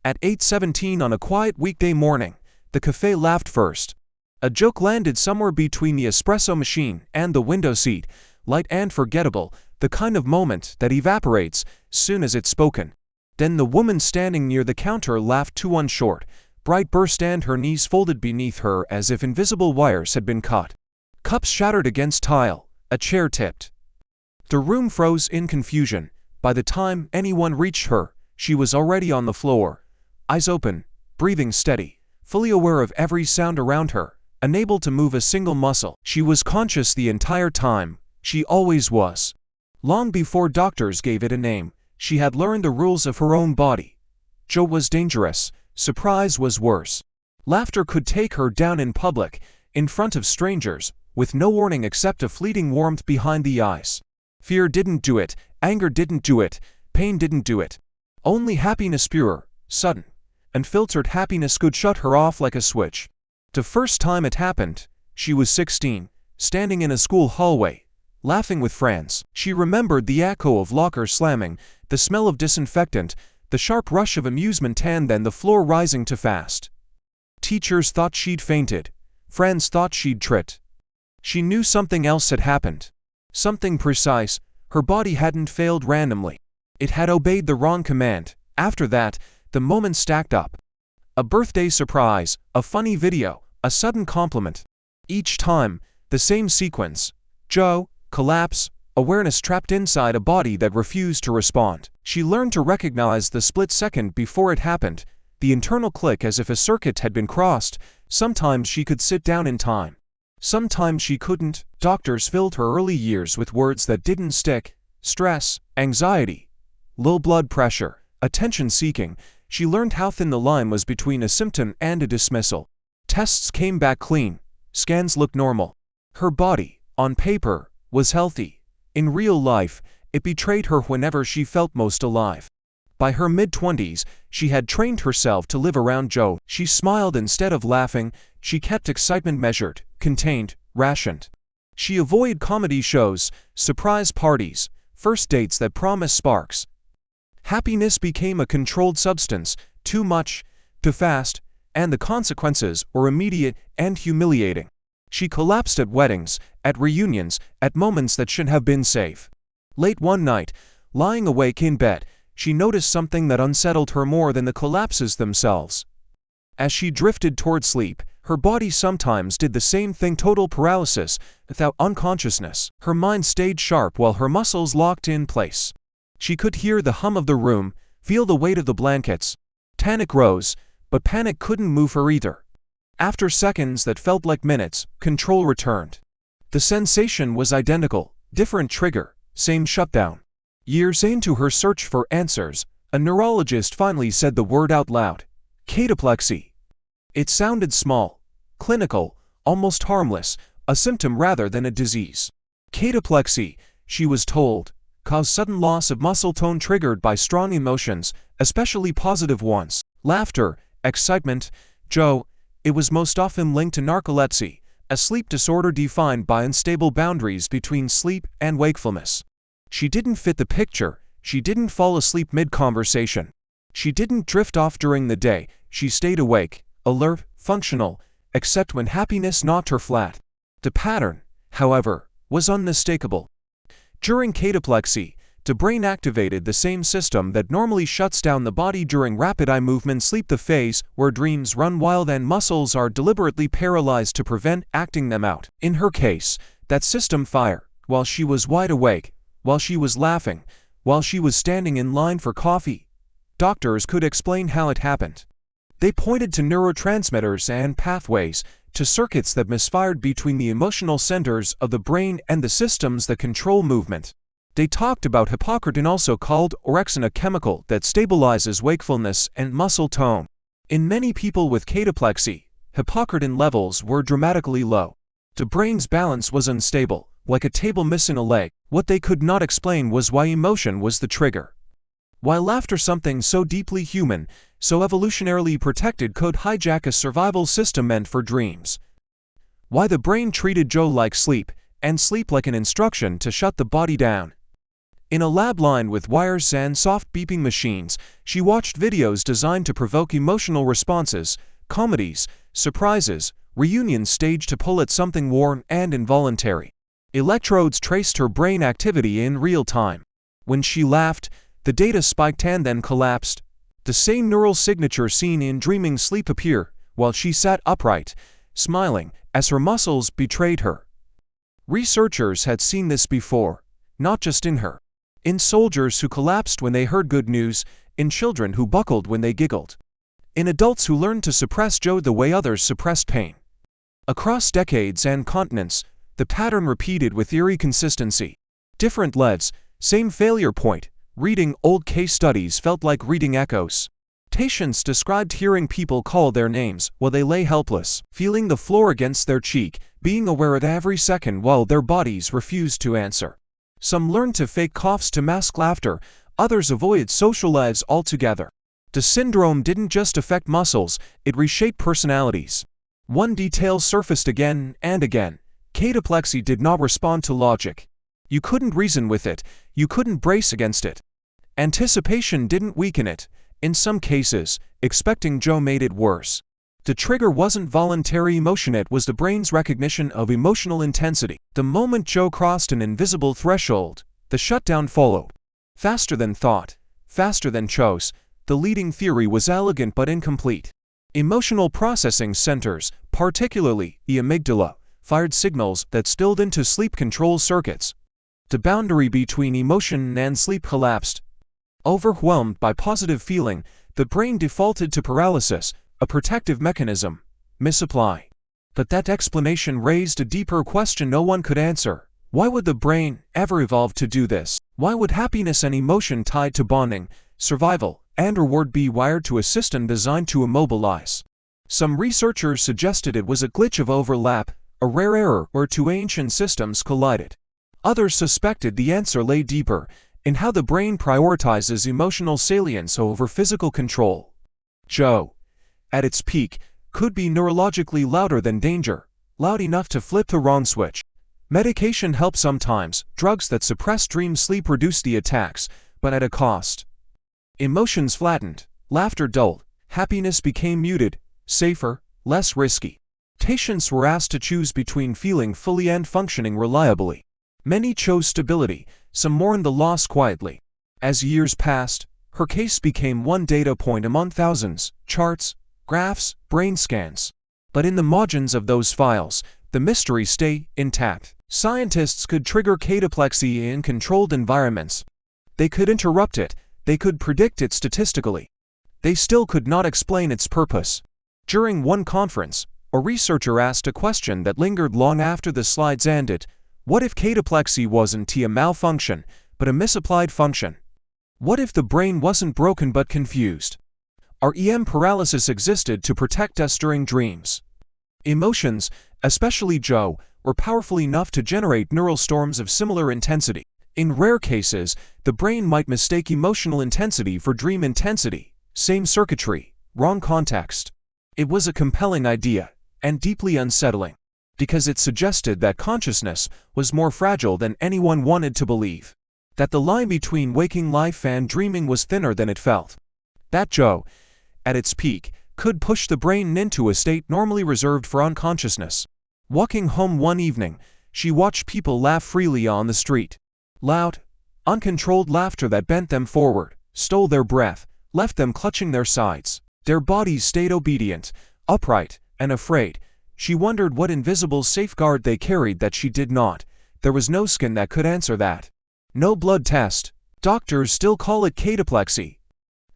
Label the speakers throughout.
Speaker 1: At 8:17 on a quiet weekday morning, the café laughed first. A joke landed somewhere between the espresso machine and the window seat, light and forgettable, the kind of moment that evaporates soon as it's spoken. Then the woman standing near the counter laughed too unshort, bright burst, and her knees folded beneath her as if invisible wires had been cut. Cups shattered against tile, a chair tipped. The room froze in confusion. By the time anyone reached her, she was already on the floor, eyes open, breathing steady, fully aware of every sound around her, unable to move a single muscle. She was conscious the entire time. She always was. Long before doctors gave it a name, she had learned the rules of her own body. Joe was dangerous. Surprise was worse. Laughter could take her down in public, in front of strangers, with no warning except a fleeting warmth behind the eyes. Fear didn't do it, anger didn't do it, pain didn't do it. Only happiness, pure, sudden, unfiltered happiness, could shut her off like a switch. The first time it happened, she was 16, standing in a school hallway, laughing with friends. She remembered the echo of lockers slamming, the smell of disinfectant, the sharp rush of amusement, and then the floor rising too fast. Teachers thought she'd fainted. Friends thought she'd tripped. She knew something else had happened. Something precise. Her body hadn't failed randomly. It had obeyed the wrong command. After that, the moments stacked up. A birthday surprise, a funny video, a sudden compliment. Each time, the same sequence. Joe, collapse, awareness trapped inside a body that refused to respond. She learned to recognize the split second before it happened, the internal click as if a circuit had been crossed. Sometimes she could sit down in time. Sometimes she couldn't. Doctors filled her early years with words that didn't stick: stress, anxiety, low blood pressure, attention-seeking. She learned how thin the line was between a symptom and a dismissal. Tests came back clean. Scans looked normal. Her body, on paper, was healthy. In real life, it betrayed her whenever she felt most alive. By her mid-20s, she had trained herself to live around Joe. She smiled instead of laughing. She kept excitement measured, contained, rationed. She avoided comedy shows, surprise parties, first dates that promised sparks. Happiness became a controlled substance, too much, too fast, and the consequences were immediate and humiliating. She collapsed at weddings, at reunions, at moments that should have been safe. Late one night, lying awake in bed, she noticed something that unsettled her more than the collapses themselves. As she drifted toward sleep, her body sometimes did the same thing: total paralysis, without unconsciousness. Her mind stayed sharp while her muscles locked in place. She could hear the hum of the room, feel the weight of the blankets. Panic rose, but panic couldn't move her either. After seconds that felt like minutes, control returned. The sensation was identical, different trigger, same shutdown. Years into her search for answers, a neurologist finally said the word out loud: cataplexy. It sounded small, clinical, almost harmless, a symptom rather than a disease. Cataplexy, she was told, caused sudden loss of muscle tone triggered by strong emotions, especially positive ones: laughter, excitement. Joe, it was most often linked to narcolepsy, a sleep disorder defined by unstable boundaries between sleep and wakefulness. She didn't fit the picture. She didn't fall asleep mid-conversation. She didn't drift off during the day. She stayed awake, alert, functional, except when happiness knocked her flat. The pattern, however, was unmistakable. During cataplexy, the brain activated the same system that normally shuts down the body during rapid eye movement sleep, the phase where dreams run wild and muscles are deliberately paralyzed to prevent acting them out. In her case, that system fired while she was wide awake, while she was laughing, while she was standing in line for coffee. Doctors could explain how it happened. They pointed to neurotransmitters and pathways, to circuits that misfired between the emotional centers of the brain and the systems that control movement. They talked about hypocretin, also called orexin, a chemical that stabilizes wakefulness and muscle tone. In many people with cataplexy, hypocretin levels were dramatically low. The brain's balance was unstable, like a table missing a leg. What they could not explain was why emotion was the trigger. Why laughter, something so deeply human, so evolutionarily protected, could hijack a survival system meant for dreams. Why the brain treated Joe like sleep, and sleep like an instruction to shut the body down. In a lab lined with wires and soft beeping machines, she watched videos designed to provoke emotional responses, comedies, surprises, reunions staged to pull at something warm and involuntary. Electrodes traced her brain activity in real time. When she laughed, the data spiked and then collapsed. The same neural signature seen in dreaming sleep appear while she sat upright, smiling, as her muscles betrayed her. Researchers had seen this before, not just in her. In soldiers who collapsed when they heard good news, in children who buckled when they giggled, in adults who learned to suppress joy the way others suppressed pain. Across decades and continents, the pattern repeated with eerie consistency. Different leads, same failure point. Reading old case studies felt like reading echoes. Patients described hearing people call their names while they lay helpless, feeling the floor against their cheek, being aware at every second while their bodies refused to answer. Some learned to fake coughs to mask laughter, others avoided social lives altogether. The syndrome didn't just affect muscles, it reshaped personalities. One detail surfaced again and again. Cataplexy did not respond to logic. You couldn't reason with it, you couldn't brace against it. Anticipation didn't weaken it. In some cases, expecting Joe made it worse. The trigger wasn't voluntary emotion, it was the brain's recognition of emotional intensity. The moment Joe crossed an invisible threshold, the shutdown followed. Faster than thought, faster than chose, the leading theory was elegant but incomplete. Emotional processing centers, particularly the amygdala, fired signals that spilled into sleep control circuits. The boundary between emotion and sleep collapsed. Overwhelmed by positive feeling, the brain defaulted to paralysis, a protective mechanism. Misapply. But that explanation raised a deeper question no one could answer. Why would the brain ever evolve to do this? Why would happiness and emotion tied to bonding, survival, and reward be wired to a system designed to immobilize? Some researchers suggested it was a glitch of overlap, a rare error where two ancient systems collided. Others suspected the answer lay deeper, in how the brain prioritizes emotional salience over physical control. Joe, at its peak, could be neurologically louder than danger, loud enough to flip the wrong switch. Medication helped sometimes, drugs that suppress dream sleep reduced the attacks, but at a cost. Emotions flattened, laughter dulled, happiness became muted, safer, less risky. Patients were asked to choose between feeling fully and functioning reliably. Many chose stability, some mourned the loss quietly. As years passed, her case became one data point among thousands, charts, graphs, brain scans. But in the margins of those files, the mystery stayed intact. Scientists could trigger cataplexy in controlled environments. They could interrupt it, they could predict it statistically. They still could not explain its purpose. During one conference, a researcher asked a question that lingered long after the slides ended. What if cataplexy wasn't a malfunction, but a misapplied function? What if the brain wasn't broken but confused? REM paralysis existed to protect us during dreams. Emotions, especially Joe, were powerful enough to generate neural storms of similar intensity. In rare cases, the brain might mistake emotional intensity for dream intensity. Same circuitry, wrong context. It was a compelling idea, and deeply unsettling, because it suggested that consciousness was more fragile than anyone wanted to believe. That the line between waking life and dreaming was thinner than it felt. That Joe, at its peak, could push the brain into a state normally reserved for unconsciousness. Walking home one evening, she watched people laugh freely on the street. Loud, uncontrolled laughter that bent them forward, stole their breath, left them clutching their sides. Their bodies stayed obedient, upright, and afraid. She wondered what invisible safeguard they carried that she did not. There was no skin that could answer that. No blood test. Doctors still call it cataplexy.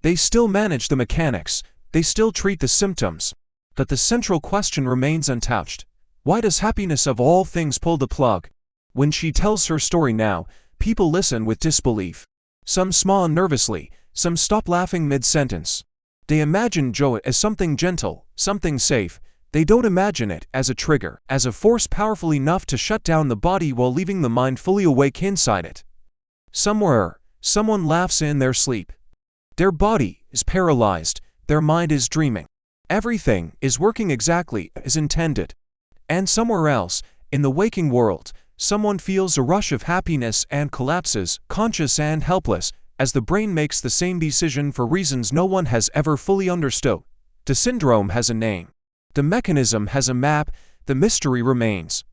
Speaker 1: They still manage the mechanics. They still treat the symptoms. But the central question remains untouched. Why does happiness of all things pull the plug? When she tells her story now, people listen with disbelief. Some smile nervously, some stop laughing mid-sentence. They imagine Joe as something gentle, something safe. They don't imagine it as a trigger, as a force powerful enough to shut down the body while leaving the mind fully awake inside it. Somewhere, someone laughs in their sleep. Their body is paralyzed, their mind is dreaming. Everything is working exactly as intended. And somewhere else, in the waking world, someone feels a rush of happiness and collapses, conscious and helpless, as the brain makes the same decision for reasons no one has ever fully understood. The syndrome has a name. The mechanism has a map, the mystery remains.